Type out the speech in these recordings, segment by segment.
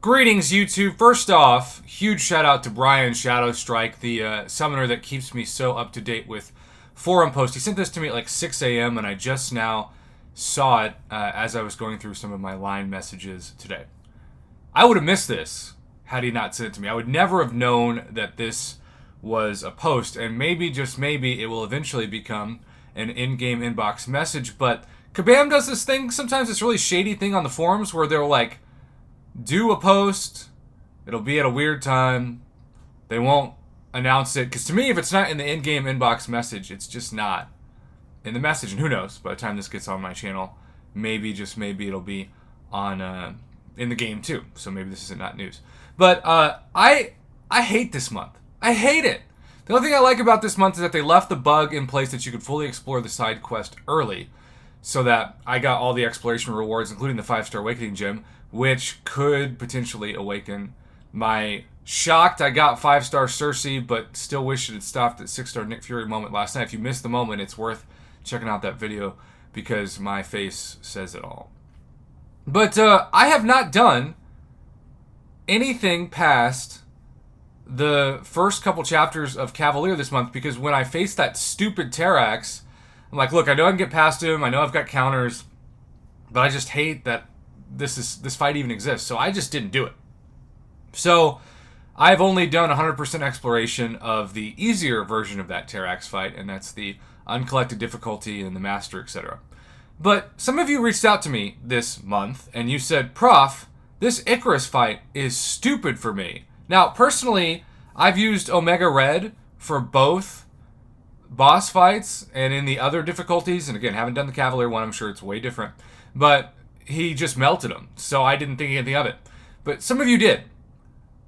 Greetings, YouTube. First off, huge shout out to Brian Shadowstrike, the summoner that keeps me so up to date with forum posts. He sent this to me at like 6 a.m. and I just now saw it as I was going through some of my line messages today. I would have missed this had he not sent it to me. I would never have known that this was a post, and maybe, just maybe, it will eventually become an in-game inbox message. But Kabam does this thing, sometimes this really shady thing on the forums where they'll like do a post, it'll be at a weird time, they won't announce it, because to me, if it's not in the in-game inbox message, it's just not in the message. And who knows, by the time this gets on my channel, maybe, just maybe, it'll be on in the game too, so maybe this isn't not news. But I hate this month. I hate it. The only thing I like about this month is that they left the bug in place that you could fully explore the side quest early, so that I got all the exploration rewards, including the 5-star awakening gem, which could potentially awaken my shocked I got 5-star Cersei, but still wish it had stopped at 6-star Nick Fury moment last night. If you missed the moment, it's worth checking out that video because my face says it all. But I have not done anything past the first couple chapters of Cavalier this month, because when I faced that stupid Terrax, I'm like, look, I know I can get past him, I know I've got counters, but I just hate that this fight even exists, so I just didn't do it. So I've only done 100% exploration of the easier version of that Terrax fight, and that's the uncollected difficulty and the master, etc. But some of you reached out to me this month, and you said, Prof, this Ikaris fight is stupid for me. Now, personally, I've used Omega Red for both boss fights and in the other difficulties, and again, haven't done the Cavalier one, I'm sure it's way different, but he just melted him, so I didn't think anything of it. But some of you did,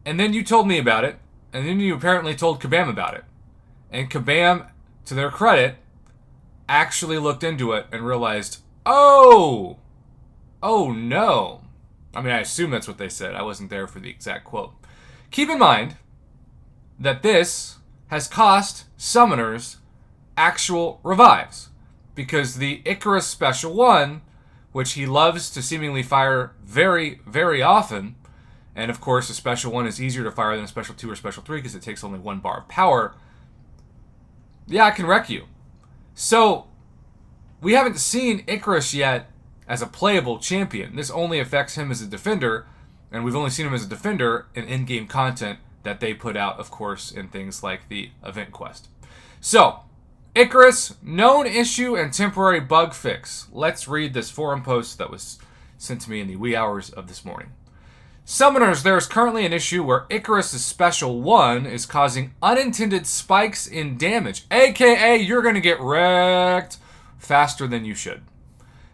and then you told me about it, and then you apparently told Kabam about it, and Kabam, to their credit, actually looked into it and realized, oh no. I mean, I assume that's what they said. I wasn't there for the exact quote. Keep in mind that this has cost summoners actual revives, because the Ikaris Special 1, which he loves to seemingly fire very, very often, and of course a Special 1 is easier to fire than a Special 2 or Special 3 because it takes only 1 bar of power, yeah, it can wreck you. So, we haven't seen Ikaris yet as a playable champion. This only affects him as a defender, and we've only seen him as a defender in in-game content that they put out, of course, in things like the event quest. So, Ikaris, known issue and temporary bug fix. Let's read this forum post that was sent to me in the wee hours of this morning. Summoners, there is currently an issue where Ikaris' Special 1 is causing unintended spikes in damage, aka you're going to get wrecked faster than you should.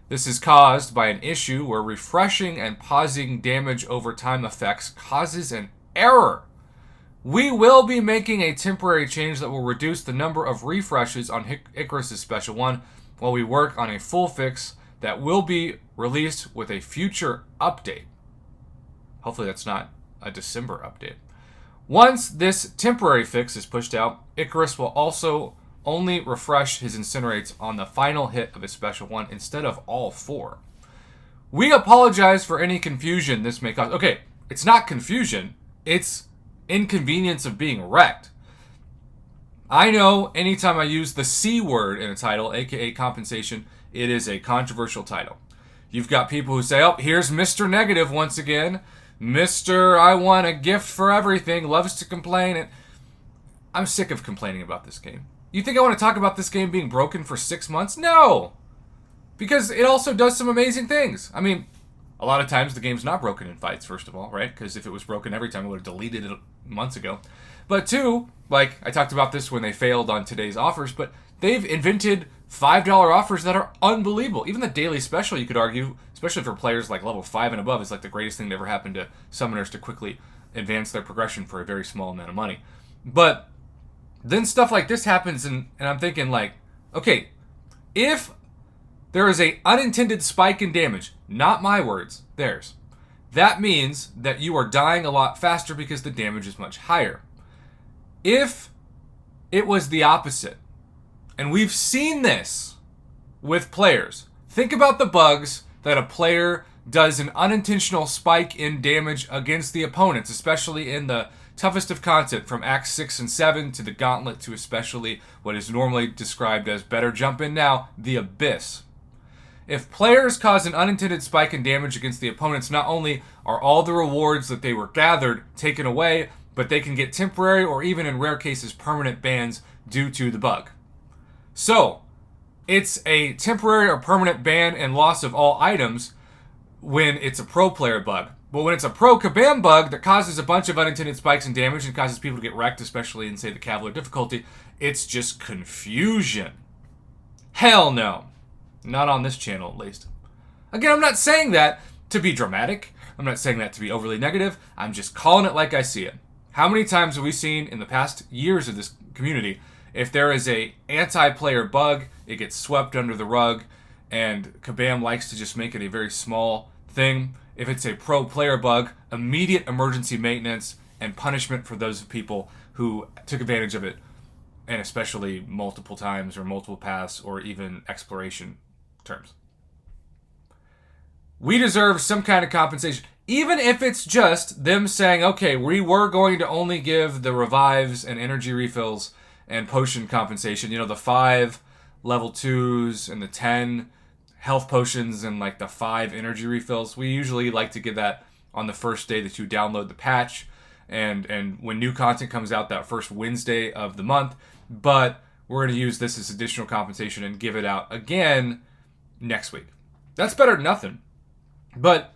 This is caused by an issue where refreshing and pausing damage over time effects causes an error. We will be making a temporary change that will reduce the number of refreshes on Ikaris' Special 1 while we work on a full fix that will be released with a future update. Hopefully that's not a December update. Once this temporary fix is pushed out, Ikaris will also only refresh his incinerates on the final hit of his Special 1 instead of all 4. We apologize for any confusion this may cause. Okay, it's not confusion, it's inconvenience of being wrecked. I know anytime I use the C word in a title, aka compensation, it is a controversial title. You've got people who say, oh, here's Mr. Negative once again. Mr. I want a gift for everything, loves to complain. And I'm sick of complaining about this game. You think I want to talk about this game being broken for 6 months? No! Because it also does some amazing things. I mean, a lot of times the game's not broken in fights, first of all, right? Because if it was broken every time, I would have deleted it months ago. But two, like, I talked about this when they failed on today's offers, but they've invented $5 offers that are unbelievable. Even the daily special, you could argue, especially for players like level 5 and above, is like the greatest thing that ever happened to summoners to quickly advance their progression for a very small amount of money. But then stuff like this happens, and I'm thinking like, okay, if there is a unintended spike in damage, not my words, theirs, that means that you are dying a lot faster because the damage is much higher. If it was the opposite, and we've seen this with players, think about the bugs that a player does an unintentional spike in damage against the opponents, especially in the toughest of content from Acts 6 and 7 to the Gauntlet to especially what is normally described as, better jump in now, the Abyss. If players cause an unintended spike in damage against the opponents, not only are all the rewards that they were gathered taken away, but they can get temporary or even in rare cases permanent bans due to the bug. So, it's a temporary or permanent ban and loss of all items when it's a pro player bug. But when it's a pro Kabam bug that causes a bunch of unintended spikes in damage and causes people to get wrecked, especially in, say, the Cavalier difficulty, it's just confusion. Hell no. Not on this channel, at least. Again, I'm not saying that to be dramatic. I'm not saying that to be overly negative. I'm just calling it like I see it. How many times have we seen in the past years of this community, if there is a anti-player bug, it gets swept under the rug, and Kabam likes to just make it a very small thing. If it's a pro player bug, immediate emergency maintenance and punishment for those people who took advantage of it, and especially multiple times or multiple paths or even exploration terms. We deserve some kind of compensation, even if it's just them saying, okay, we were going to only give the revives and energy refills and potion compensation, the 5 level 2s and the 10 health potions and like the 5 energy refills. We usually like to give that on the first day that you download the patch and when new content comes out that first Wednesday of the month. But we're going to use this as additional compensation and give it out again next week. That's better than nothing. But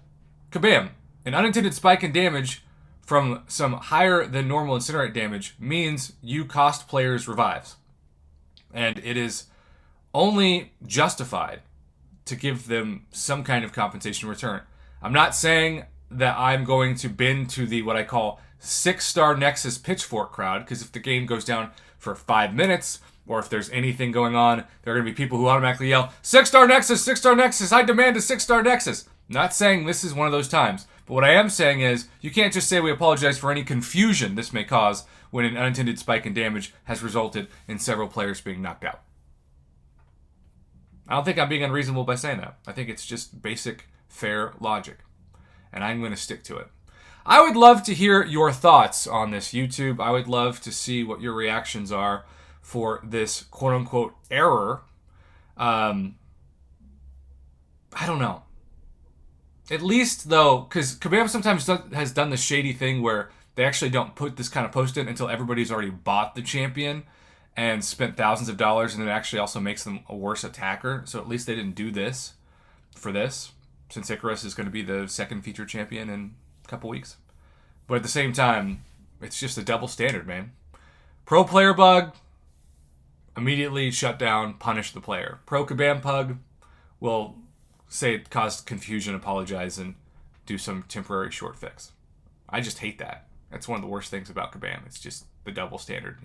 Kabam, an unintended spike in damage from some higher than normal incinerate damage means you cost players revives. And it is only justified to give them some kind of compensation in return. I'm not saying that I'm going to bend to the what I call 6-star Nexus pitchfork crowd, because if the game goes down for 5 minutes, or if there's anything going on, there are going to be people who automatically yell, 6-star Nexus, 6-star Nexus, I demand a 6-star Nexus. Not saying this is one of those times, but what I am saying is you can't just say we apologize for any confusion this may cause when an unintended spike in damage has resulted in several players being knocked out. I don't think I'm being unreasonable by saying that. I think it's just basic, fair logic. And I'm going to stick to it. I would love to hear your thoughts on this, YouTube. I would love to see what your reactions are for this quote-unquote error. I don't know. At least, though, because Kabam sometimes has done the shady thing where they actually don't put this kind of post in until everybody's already bought the champion and spent thousands of dollars, and it actually also makes them a worse attacker. So at least they didn't do this for this, since Ikaris is going to be the second featured champion in a couple weeks. But at the same time, it's just a double standard, man. Pro player bug, immediately shut down, punish the player. Pro Kabam bug will say it caused confusion, apologize, and do some temporary short fix. I just hate that. That's one of the worst things about Kabam. It's just the double standard,